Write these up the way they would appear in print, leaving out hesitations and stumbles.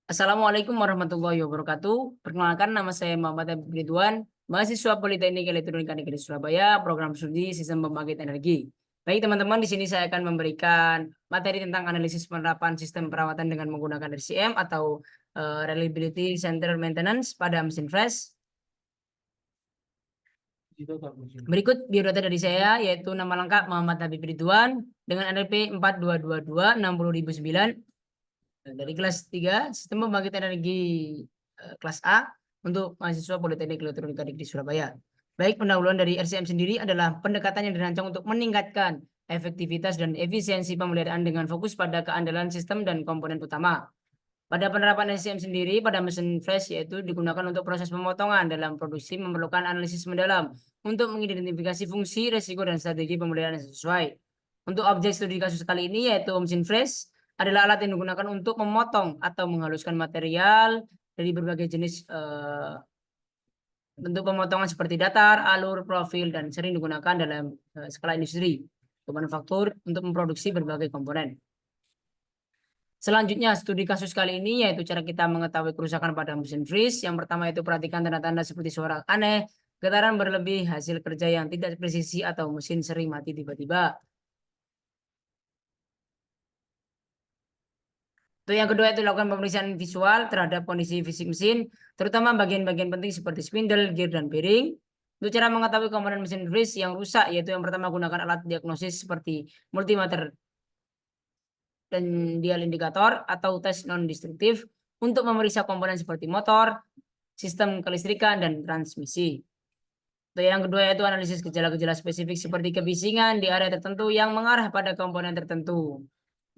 Assalamualaikum warahmatullahi wabarakatuh. Perkenalkan, nama saya Muhammad Habib Ridwan, mahasiswa Politeknik Elektronika Negeri Surabaya, program studi Sistem Pembangkit Energi. Baik teman-teman, di sini saya akan memberikan materi tentang analisis penerapan sistem perawatan dengan menggunakan RCM atau Reliability Center Maintenance pada mesin fresh. Berikut biodata dari saya, yaitu nama lengkap Muhammad Habib Ridwan dengan NRP 422260009 dari kelas 3 Sistem Pembangkit Energi kelas A untuk mahasiswa Politeknik Elektronika Negeri Surabaya. Baik, pendahuluan dari RCM sendiri adalah pendekatan yang dirancang untuk meningkatkan efektivitas dan efisiensi pemeliharaan dengan fokus pada keandalan sistem dan komponen utama. Pada penerapan RCM sendiri pada mesin fresh yaitu digunakan untuk proses pemotongan dalam produksi memerlukan analisis mendalam untuk mengidentifikasi fungsi, resiko, dan strategi pemeliharaan yang sesuai. Untuk objek studi kasus kali ini yaitu mesin fresh adalah alat yang digunakan untuk memotong atau menghaluskan material dari berbagai jenis bentuk pemotongan seperti datar, alur, profil, dan sering digunakan dalam skala industri untuk manufaktur untuk memproduksi berbagai komponen. Selanjutnya, studi kasus kali ini yaitu cara kita mengetahui kerusakan pada mesin freeze. Yang pertama itu perhatikan tanda-tanda seperti suara aneh, getaran berlebih, hasil kerja yang tidak presisi, atau mesin sering mati tiba-tiba. Itu yang kedua itu lakukan pemeriksaan visual terhadap kondisi fisik mesin, terutama bagian-bagian penting seperti spindle, gear, dan bearing. Untuk cara mengetahui komponen mesin freeze yang rusak, yaitu yang pertama gunakan alat diagnosis seperti multimeter dan dial indikator atau tes non-destruktif untuk memeriksa komponen seperti motor, sistem kelistrikan, dan transmisi. Untuk yang kedua yaitu analisis gejala-gejala spesifik seperti kebisingan di area tertentu yang mengarah pada komponen tertentu.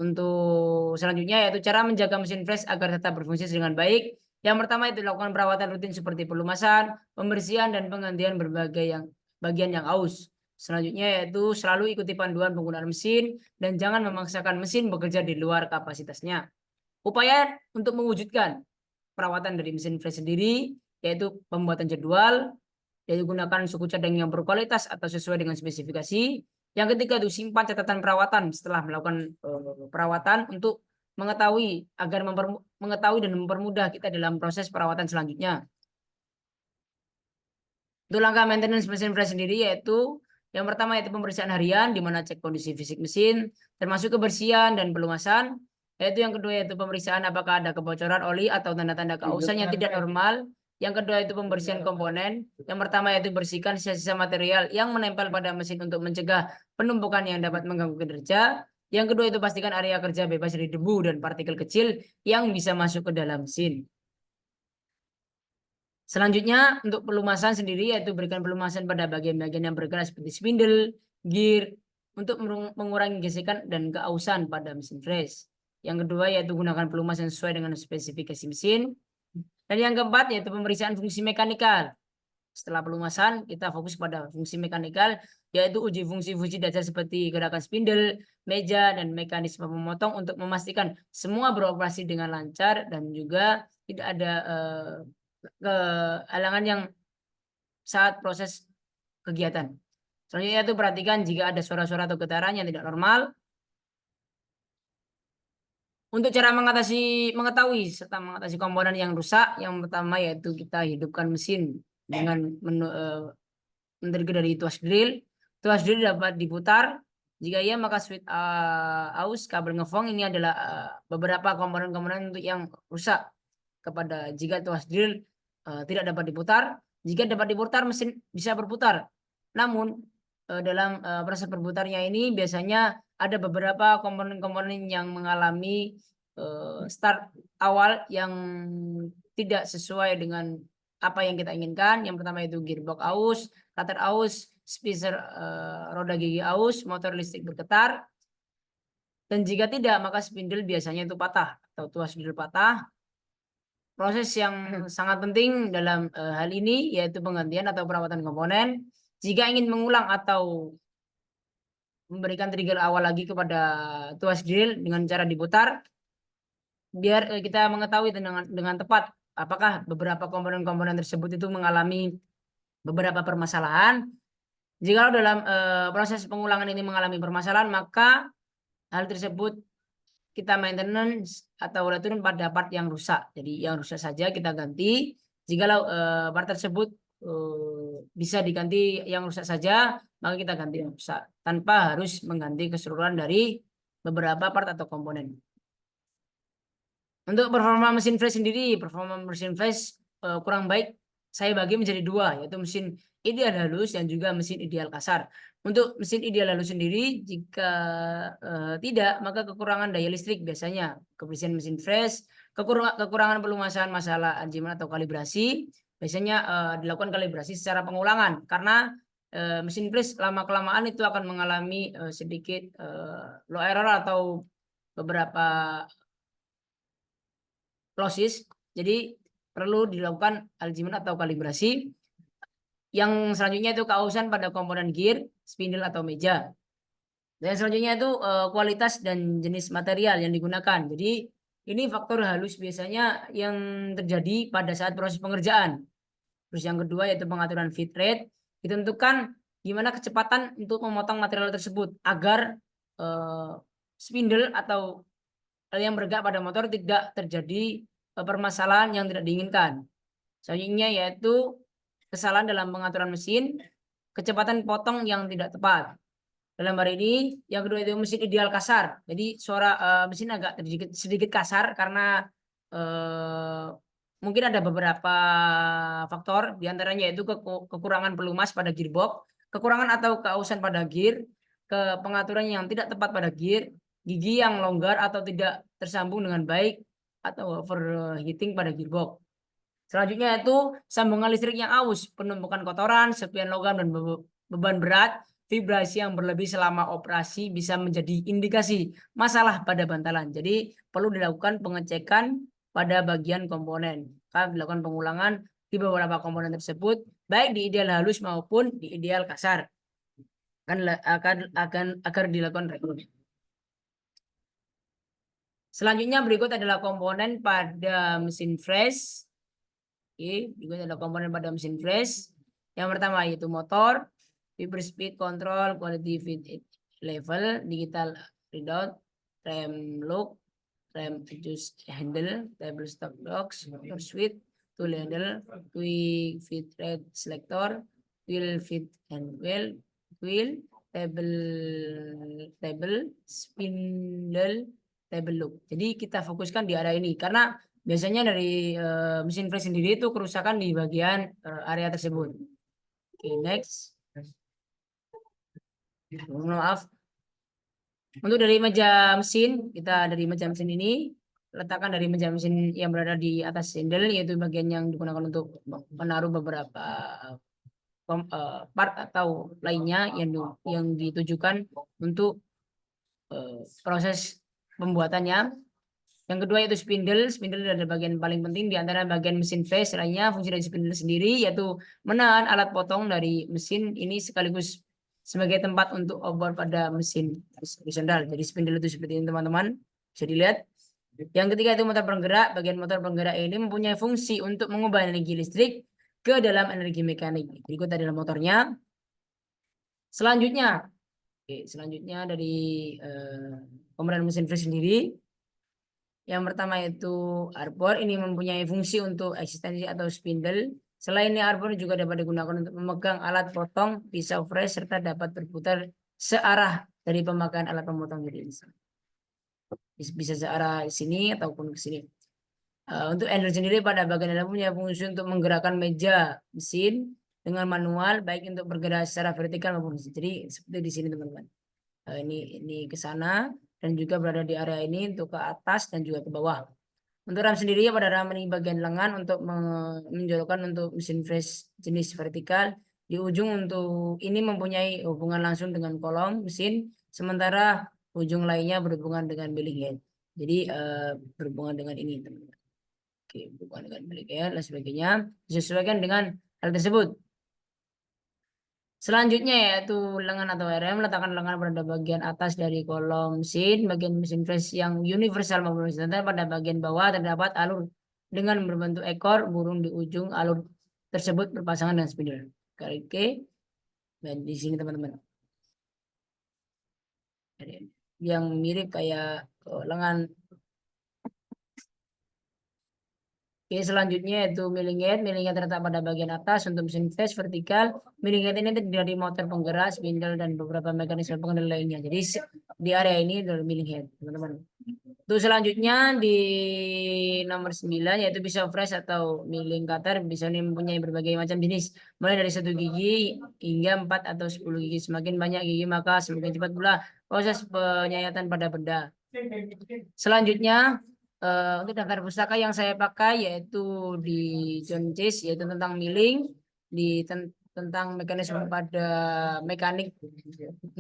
Untuk selanjutnya yaitu cara menjaga mesin fresh agar tetap berfungsi dengan baik. Yang pertama itu lakukan perawatan rutin seperti pelumasan, pembersihan, dan penggantian berbagai bagian yang aus. Selanjutnya yaitu selalu ikuti panduan penggunaan mesin dan jangan memaksakan mesin bekerja di luar kapasitasnya. Upaya untuk mewujudkan perawatan dari mesin fresh sendiri yaitu pembuatan jadwal, yaitu gunakan suku cadang yang berkualitas atau sesuai dengan spesifikasi. Yang ketiga itu simpan catatan perawatan setelah melakukan perawatan untuk mengetahui agar mengetahui dan mempermudah kita dalam proses perawatan selanjutnya. Untuk langkah maintenance mesin fresh sendiri yaitu yang pertama yaitu pemeriksaan harian di mana cek kondisi fisik mesin termasuk kebersihan dan pelumasan. Yaitu yang kedua yaitu pemeriksaan apakah ada kebocoran oli atau tanda-tanda keausan yang tidak normal. Yang kedua itu pembersihan komponen. Yang pertama yaitu bersihkan sisa-sisa material yang menempel pada mesin untuk mencegah penumpukan yang dapat mengganggu kinerja. Yang kedua itu pastikan area kerja bebas dari debu dan partikel kecil yang bisa masuk ke dalam mesin. Selanjutnya untuk pelumasan sendiri yaitu berikan pelumasan pada bagian-bagian yang bergerak seperti spindle, gear untuk mengurangi gesekan dan keausan pada mesin fresh. Yang kedua yaitu gunakan pelumas yang sesuai dengan spesifikasi mesin. Dan yang keempat yaitu pemeriksaan fungsi mekanikal. Setelah pelumasan kita fokus pada fungsi mekanikal yaitu uji fungsi-fungsi dasar seperti gerakan spindle, meja, dan mekanisme memotong untuk memastikan semua beroperasi dengan lancar dan juga tidak ada kehalangan yang saat proses kegiatan. Selanjutnya itu perhatikan jika ada suara-suara atau getaran yang tidak normal. Untuk cara mengetahui serta mengatasi komponen yang rusak, yang pertama yaitu kita hidupkan mesin dengan terdiri dari tuas drill. Tuas drill dapat diputar. Jika iya maka switch aus, kabel ngefong ini adalah beberapa komponen-komponen untuk yang rusak. Kepada jika tuas drill tidak dapat diputar, jika dapat diputar mesin bisa berputar. Namun dalam proses berputarnya ini biasanya ada beberapa komponen-komponen yang mengalami start awal yang tidak sesuai dengan apa yang kita inginkan. Yang pertama itu gearbox aus, cutter aus, spacer roda gigi aus, motor listrik bergetar. Dan jika tidak maka spindle biasanya itu patah atau tuas spindle patah. Proses yang sangat penting dalam hal ini yaitu penggantian atau perawatan komponen. Jika ingin mengulang atau memberikan trigger awal lagi kepada tuas drill dengan cara diputar, biar kita mengetahui dengan tepat apakah beberapa komponen-komponen tersebut itu mengalami beberapa permasalahan. Jika dalam proses pengulangan ini mengalami permasalahan, maka hal tersebut kita maintenance atau turun pada part yang rusak. Jadi yang rusak saja kita ganti. Jikalau part tersebut bisa diganti yang rusak saja, maka kita ganti yang rusak tanpa harus mengganti keseluruhan dari beberapa part atau komponen. Untuk performa mesin flash sendiri, performa mesin flash kurang baik saya bagi menjadi dua, yaitu mesin ideal halus dan juga mesin ideal kasar. Untuk mesin ideal halus sendiri, jika tidak, maka kekurangan daya listrik biasanya, kebersihan mesin flash, kekurangan pelumasan masalah anjiman atau kalibrasi, biasanya dilakukan kalibrasi secara pengulangan, karena mesin flash lama-kelamaan itu akan mengalami sedikit low error atau beberapa losses, jadi perlu dilakukan alignment atau kalibrasi. Yang selanjutnya itu keausan pada komponen gear, spindle atau meja. Dan selanjutnya itu kualitas dan jenis material yang digunakan. Jadi ini faktor halus biasanya yang terjadi pada saat proses pengerjaan. Terus yang kedua yaitu pengaturan feed rate, ditentukan gimana kecepatan untuk memotong material tersebut agar spindle atau yang bergerak pada motor tidak terjadi permasalahan yang tidak diinginkan. Selanjutnya yaitu kesalahan dalam pengaturan mesin, kecepatan potong yang tidak tepat. Dalam hari ini, yang kedua itu mesin ideal kasar. Jadi suara mesin agak sedikit kasar karena mungkin ada beberapa faktor, diantaranya yaitu kekurangan pelumas pada gearbox, kekurangan atau keausan pada gear, pengaturan yang tidak tepat pada gear, gigi yang longgar atau tidak tersambung dengan baik, atau overheating pada gearbox. Selanjutnya itu sambungan listrik yang aus, penumpukan kotoran, serpihan logam dan beban berat, vibrasi yang berlebih selama operasi bisa menjadi indikasi masalah pada bantalan. Jadi perlu dilakukan pengecekan pada bagian komponen. Kan dilakukan pengulangan di beberapa komponen tersebut, baik di ideal halus maupun di ideal kasar. Akan dilakukan rekrut. Selanjutnya berikut adalah komponen pada mesin fresh. Oke, berikut adalah komponen pada mesin flash. Yang pertama yaitu motor, fiber speed control, quality feed level, digital readout, rem lock, rem adjust handle, table stop box, motor switch, tool handle, quick feed rate selector, wheel feed and wheel, table, spindle, table loop. Jadi kita fokuskan di area ini karena biasanya dari mesin flash sendiri itu kerusakan di bagian area tersebut. Oke, next. Maaf. Untuk dari meja mesin, kita dari meja mesin ini letakkan dari meja mesin yang berada di atas handle, yaitu bagian yang digunakan untuk menaruh beberapa part atau lainnya yang ditujukan untuk proses pembuatannya. Yang kedua yaitu spindle. Spindle adalah bagian paling penting di antara bagian mesin flash. Lainnya fungsi dari spindle sendiri yaitu menahan alat potong dari mesin ini sekaligus sebagai tempat untuk obor pada mesin horizontal. Jadi spindle itu seperti ini teman-teman. Bisa dilihat. Yang ketiga itu motor penggerak. Bagian motor penggerak ini mempunyai fungsi untuk mengubah energi listrik ke dalam energi mekanik. Berikut adalah motornya. Selanjutnya dari komponen mesin flash sendiri. Yang pertama itu arbor, ini mempunyai fungsi untuk eksistensi atau spindle. Selainnya arbor juga dapat digunakan untuk memegang alat potong, pisau fresh, serta dapat berputar searah dari pemakaian alat pemotong. Jadi bisa searah di sini ataupun ke sini. Untuk handle sendiri pada bagian dalam punya fungsi untuk menggerakkan meja mesin dengan manual, baik untuk bergerak secara vertikal maupun horizontal. Jadi seperti di sini teman-teman. Ini ke sana dan juga berada di area ini untuk ke atas dan juga ke bawah. Untuk ram sendiri pada ram ini bagian lengan untuk menjolokkan untuk mesin fresh jenis vertikal. Di ujung untuk ini mempunyai hubungan langsung dengan kolom mesin, sementara ujung lainnya berhubungan dengan billing head. Jadi berhubungan dengan ini teman-teman. Oke, berhubungan dengan billing head dan sebagainya disesuaikan dengan hal tersebut. Selanjutnya yaitu lengan atau rem. Letakkan lengan pada bagian atas dari kolom mesin. Bagian mesin flash yang universal maupun horizontal pada bagian bawah terdapat alur dengan berbentuk ekor burung di ujung alur tersebut berpasangan dengan spindle. Oke, dan di sini teman-teman. yang mirip kayak lengan. Oke, selanjutnya itu milling head terletak pada bagian atas untuk mesin flash vertikal. Milling head ini terdiri dari motor penggerak, spindle, dan beberapa mekanisme pengendali lainnya. Jadi di area ini adalah milling head, teman-teman. Terus selanjutnya di nomor 9 yaitu pisau fresh atau milling cutter. Pisau ini mempunyai berbagai macam jenis, mulai dari 1 gigi hingga 4 atau 10 gigi. Semakin banyak gigi maka semakin cepat pula proses penyayatan pada benda. Selanjutnya untuk daftar pustaka yang saya pakai yaitu di John Chase, yaitu tentang milling, tentang mekanisme pada mekanik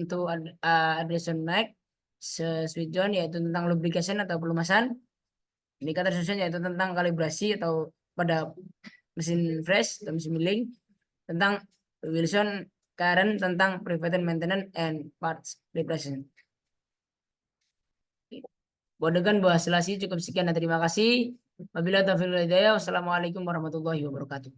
untuk adhesion neck, switch on yaitu tentang lubrication atau pelumasan, indicator susun yaitu tentang kalibrasi atau pada mesin fresh atau mesin milling, tentang Wilson current tentang preventive maintenance and parts replacement. Bodegan bahas selasi cukup sekian dan terima kasih. Wabillahi taufiq wal hidayah. Wassalamualaikum warahmatullahi wabarakatuh.